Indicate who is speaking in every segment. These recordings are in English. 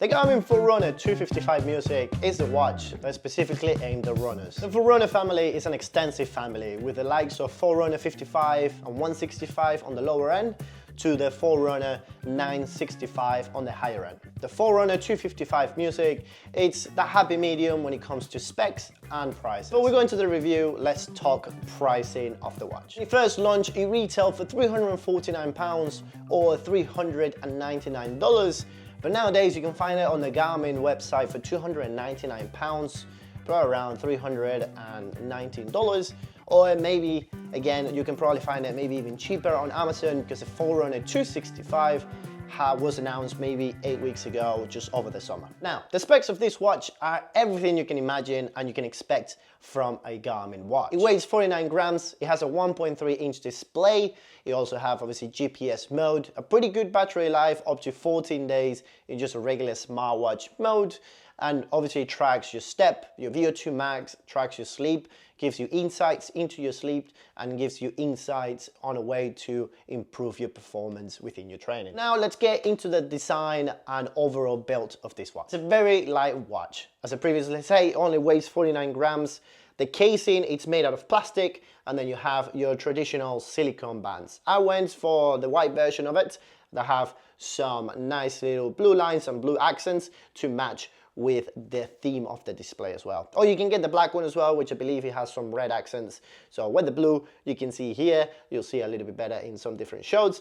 Speaker 1: The Garmin Forerunner 255 Music is a watch that's specifically aimed at runners. The Forerunner family is an extensive family with the likes of Forerunner 55 and 165 on the lower end to the Forerunner 965 on the higher end. The Forerunner 255 Music, it's the happy medium when it comes to specs and prices. Before we go into the review, let's talk pricing of the watch. When it first launched, it retailed for £349 or $399. But nowadays you can find it on the Garmin website for £299 for around $319. Or maybe, again, you can probably find it maybe even cheaper on Amazon because the Forerunner 265 was announced maybe 8 weeks ago, just over the summer. Now, the specs of this watch are everything you can imagine and you can expect from a Garmin watch. It weighs 49 grams, it has a 1.3-inch display, it also have obviously GPS mode, a pretty good battery life, up to 14 days in just a regular smartwatch mode, and obviously it tracks your step, your VO2 max, tracks your sleep, gives you insights into your sleep, and gives you insights on a way to improve your performance within your training. Now let's get into the design and overall build of this watch. It's a very light watch. As I previously said, it only weighs 49 grams. The casing, it's made out of plastic, and then you have your traditional silicone bands. I went for the white version of it that have some nice little blue lines and blue accents to match with the theme of the display as well. Or you can get the black one as well, which I believe it has some red accents. So with the blue, you can see here, you'll see a little bit better in some different shows.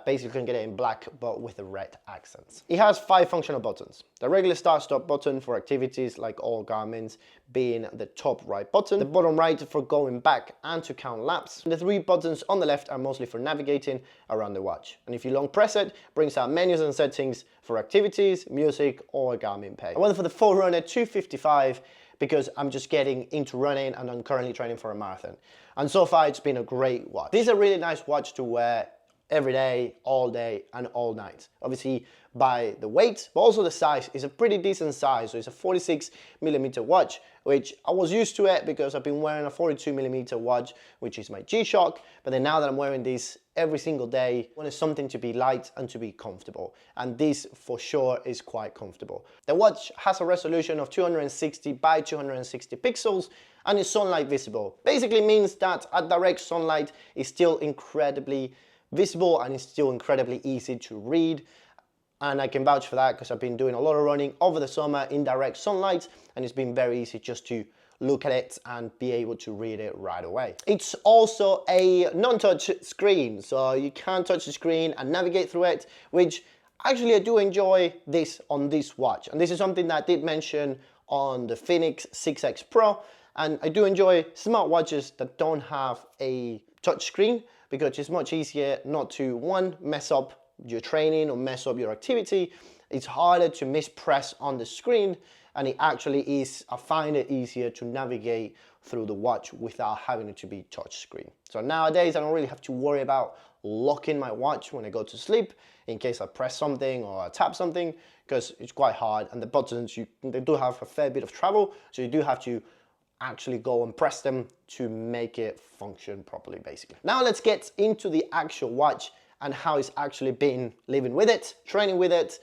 Speaker 1: Basically, you can get it in black, but with the red accents. It has 5 functional buttons. The regular start-stop button for activities like all Garmin's being the top right button. The bottom right for going back and to count laps. And the 3 buttons on the left are mostly for navigating around the watch. And if you long press it, brings out menus and settings for activities, music, or Garmin Pay. I went for the Forerunner 255 because I'm just getting into running and I'm currently training for a marathon. And so far it's been a great watch. This is a really nice watch to wear every day, all day, and all night. Obviously by the weight, but also the size is a pretty decent size. So it's a 46mm watch, which I was used to it because I've been wearing a 42mm watch, which is my G-Shock. But then now that I'm wearing this every single day, I wanted something to be light and to be comfortable. And this for sure is quite comfortable. The watch has a resolution of 260 by 260 pixels and is sunlight visible. Basically means that at direct sunlight is still incredibly visible and it's still incredibly easy to read. And I can vouch for that because I've been doing a lot of running over the summer in direct sunlight and it's been very easy just to look at it and be able to read it right away. It's also a non-touch screen, so you can touch the screen and navigate through it, which actually I do enjoy this on this watch. And this is something that I did mention on the Fenix 6X Pro, and I do enjoy smartwatches that don't have a touch screen because it's much easier not to, one, mess up your training or mess up your activity. It's harder to mispress on the screen, and it actually is, I find it easier to navigate through the watch without having it to be touch screen. So nowadays I don't really have to worry about locking my watch when I go to sleep in case I press something or I tap something, because it's quite hard, and the buttons, they do have a fair bit of travel, so you do have to actually go and press them to make it function properly, basically. Now let's get into the actual watch and how it's actually been living with it, training with it,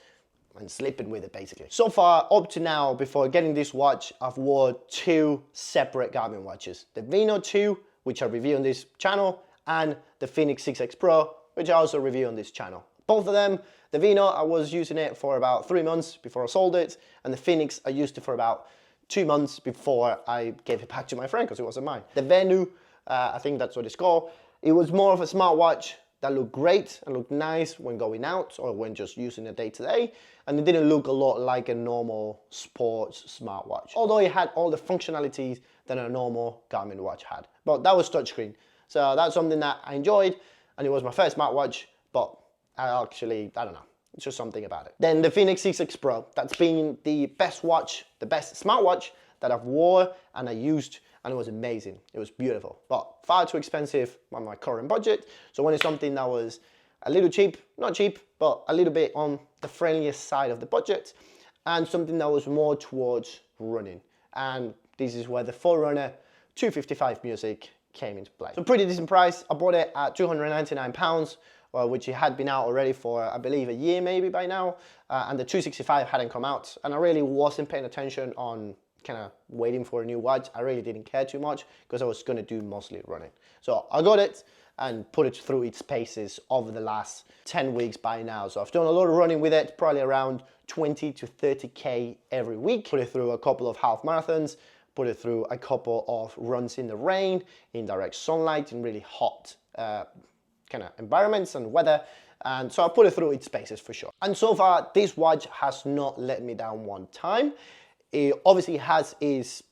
Speaker 1: and sleeping with it, basically. So far, up to now, before getting this watch, I've worn 2 separate Garmin watches. The Vino 2, which I review on this channel, and the Fenix 6X Pro, which I also review on this channel. Both of them, the Vino, I was using it for about 3 months before I sold it, and the Fenix, I used it for about 2 months before I gave it back to my friend because it wasn't mine. The Venu, I think that's what it's called, it was more of a smartwatch that looked great and looked nice when going out or when just using it day to day, and it didn't look a lot like a normal sports smartwatch, although it had all the functionalities that a normal Garmin watch had. But that was touchscreen, so that's something that I enjoyed, and it was my first smartwatch, but I don't know, it's just something about it. Then the Fenix 6X Pro, that's been the best watch, the best smartwatch that I've wore and I used, and it was amazing. It was beautiful, but far too expensive on my current budget. So I wanted something that was a little cheap, not cheap, but a little bit on the friendliest side of the budget, and something that was more towards running. And this is where the Forerunner 255 Music came into play. So pretty decent price. I bought it at £299 which it had been out already for, I believe, a year maybe by now, and the 265 hadn't come out, and I really wasn't paying attention on kind of waiting for a new watch. I really didn't care too much because I was going to do mostly running. So I got it and put it through its paces over the last 10 weeks by now. So I've done a lot of running with it, probably around 20 to 30K every week. Put it through a couple of half marathons, put it through a couple of runs in the rain, in direct sunlight, in really hot kind of environments and weather. And so I put it through its paces for sure. And so far, this watch has not let me down one time. It obviously has its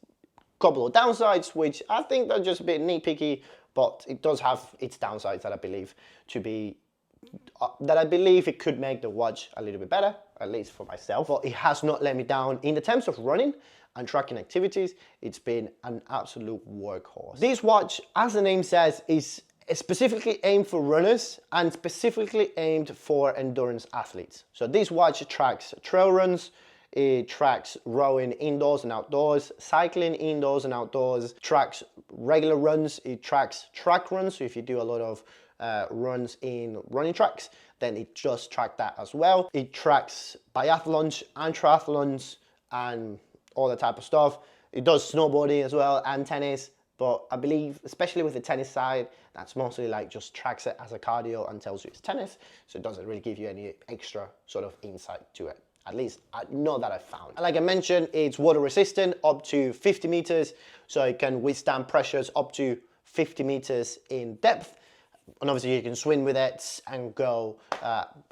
Speaker 1: couple of downsides, which I think are just a bit nitpicky, but it does have its downsides that I believe to be, that I believe it could make the watch a little bit better, at least for myself. But it has not let me down in the terms of running and tracking activities. It's been an absolute workhorse. This watch, as the name says, is specifically aimed for runners and specifically aimed for endurance athletes. So this watch tracks trail runs, it tracks rowing indoors and outdoors, cycling indoors and outdoors, tracks regular runs, it tracks track runs. So if you do a lot of runs in running tracks, then it just tracks that as well. It tracks biathlons and triathlons and all that type of stuff. It does snowboarding as well and tennis, but I believe, especially with the tennis side, that's mostly like just tracks it as a cardio and tells you it's tennis. So it doesn't really give you any extra sort of insight to it. At least not that I found. Like I mentioned, it's water resistant up to 50 meters, so it can withstand pressures up to 50 meters in depth. And obviously you can swim with it and go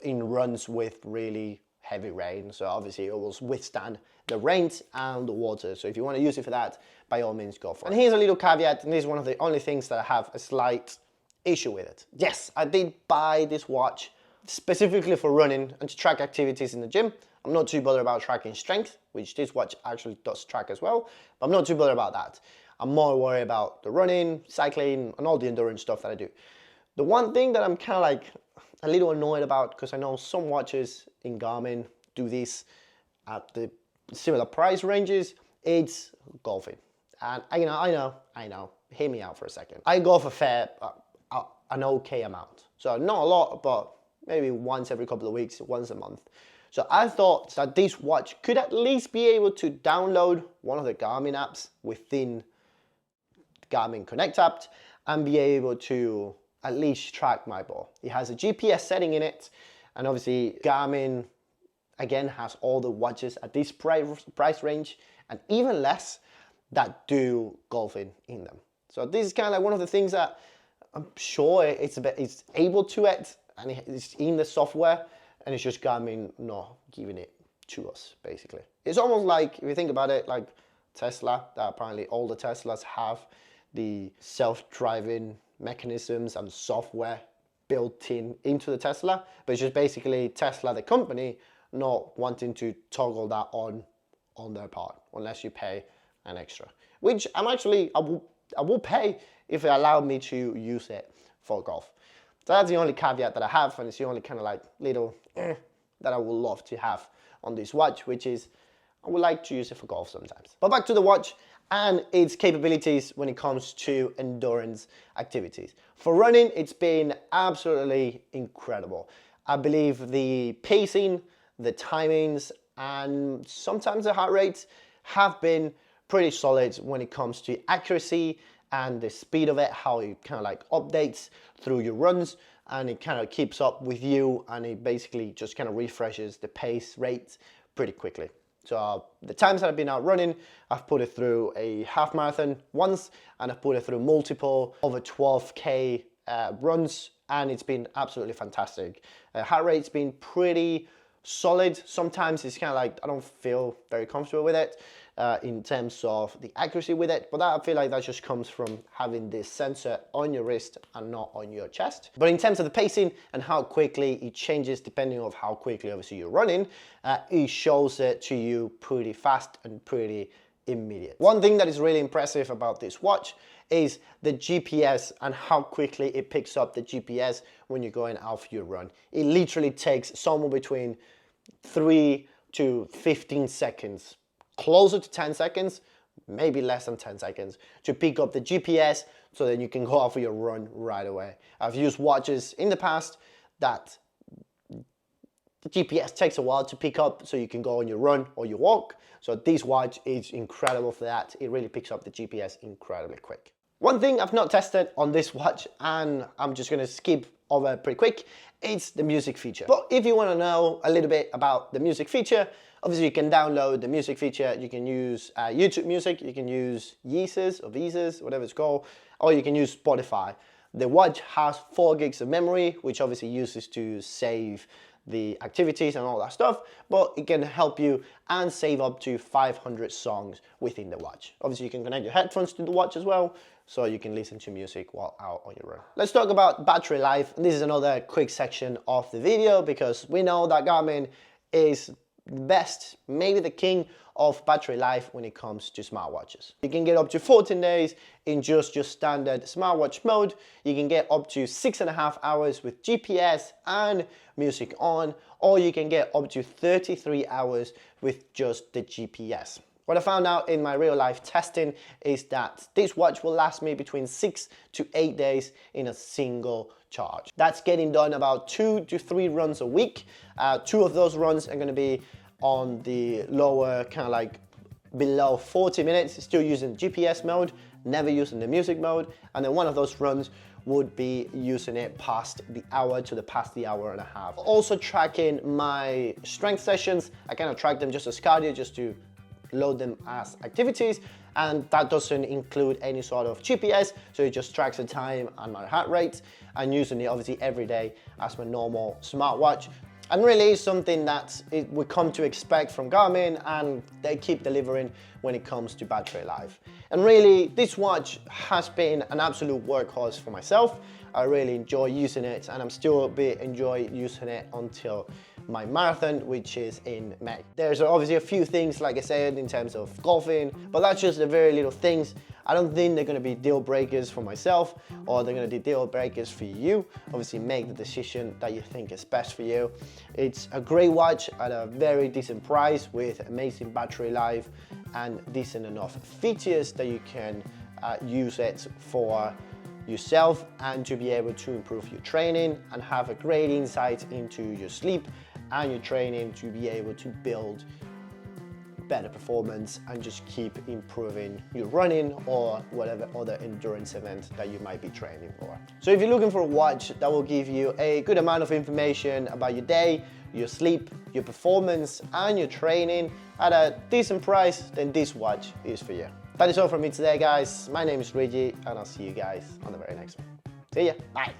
Speaker 1: in runs with really heavy rain. So obviously it will withstand the rains and the water. So if you want to use it for that, by all means go for it. And here's a little caveat, and this is one of the only things that I have a slight issue with it. Yes, I did buy this watch specifically for running and to track activities in the gym. I'm not too bothered about tracking strength, which this watch actually does track as well, but I'm not too bothered about that. I'm more worried about the running, cycling, and all the endurance stuff that I do. The one thing that I'm kind of like a little annoyed about, because I know some watches in Garmin do this at the similar price ranges, it's golfing. And I know, hear me out for a second. I golf an okay amount. So not a lot, but maybe once every couple of weeks, once a month. So I thought that this watch could at least be able to download one of the Garmin apps within the Garmin Connect app and be able to at least track my ball. It has a GPS setting in it, and obviously Garmin, again, has all the watches at this price range and even less that do golfing in them. So this is kind of like one of the things that I'm sure it's able to it, and it's in the software, and it's just Garmin not giving it to us, basically. It's almost like, if you think about it, like Tesla, that apparently all the Teslas have the self-driving mechanisms and software built into the Tesla, but it's just basically Tesla, the company, not wanting to toggle that on their part, unless you pay an extra. Which I will pay if it allowed me to use it for golf. So that's the only caveat that I have, and it's the only kind of like little that I would love to have on this watch, which is I would like to use it for golf sometimes. But back to the watch and its capabilities when it comes to endurance activities. For running, it's been absolutely incredible. I believe the pacing, the timings, and sometimes the heart rates have been pretty solid when it comes to accuracy and the speed of it, how it kind of like updates through your runs, and it kind of keeps up with you, and it basically just kind of refreshes the pace rates pretty quickly. So the times that I've been out running, I've put it through a half marathon once, and I've put it through multiple over 12K runs, and it's been absolutely fantastic. Heart rate's been pretty solid. Sometimes it's kind of like I don't feel very comfortable with it in terms of the accuracy with it, but that, I feel like that just comes from having this sensor on your wrist and not on your chest. But in terms of the pacing and how quickly it changes depending on how quickly obviously you're running, it shows it to you pretty fast and pretty immediate. One thing that is really impressive about this watch is the GPS and how quickly it picks up the GPS when you're going out for your run. It literally takes somewhere between 3 to 15 seconds, closer to 10 seconds, maybe less than 10 seconds, to pick up the GPS so that you can go out for your run right away. I've used watches in the past that the GPS takes a while to pick up, so you can go on your run or your walk. So this watch is incredible for that. It really picks up the GPS incredibly quick. One thing I've not tested on this watch, and I'm just gonna skip over pretty quick, it's the music feature. But if you wanna know a little bit about the music feature, obviously you can download the music feature. You can use YouTube Music, you can use Yeezys or Visas, whatever it's called, or you can use Spotify. The watch has 4 gigs of memory, which obviously uses to save the activities and all that stuff, but it can help you and save up to 500 songs within the watch. Obviously you can connect your headphones to the watch as well, so you can listen to music while out on your run. Let's talk about battery life. This is another quick section of the video because we know that Garmin is the best, maybe the king of battery life when it comes to smartwatches. You can get up to 14 days in just your standard smartwatch mode. You can get up to 6.5 hours with GPS and music on, or you can get up to 33 hours with just the GPS. What I found out in my real life testing is that this watch will last me between 6 to 8 days in a single charge. That's getting done about 2 to 3 runs a week. 2 of those runs are gonna be on the lower, kind of like below 40 minutes, still using GPS mode, never using the music mode. And then one of those runs would be using it past the hour to past the hour and a half. Also tracking my strength sessions. I kind of track them just as cardio, just to load them as activities, and that doesn't include any sort of GPS, so it just tracks the time and my heart rate, and using it obviously every day as my normal smartwatch. And really is something that we come to expect from Garmin, and they keep delivering when it comes to battery life. And really, this watch has been an absolute workhorse for myself. I really enjoy using it, and I'm still enjoy using it until my marathon, which is in May. There's obviously a few things, like I said, in terms of golfing, but that's just the very little things. I don't think they're gonna be deal breakers for myself, or they're gonna be deal breakers for you. Obviously make the decision that you think is best for you. It's a great watch at a very decent price with amazing battery life and decent enough features that you can use it for yourself and to be able to improve your training and have a great insight into your sleep and your training to be able to build better performance and just keep improving your running or whatever other endurance event that you might be training for. So if you're looking for a watch that will give you a good amount of information about your day, your sleep, your performance and your training at a decent price, then this watch is for you. That is all from me today, guys. My name is Reggie and I'll see you guys on the very next one. See ya, bye.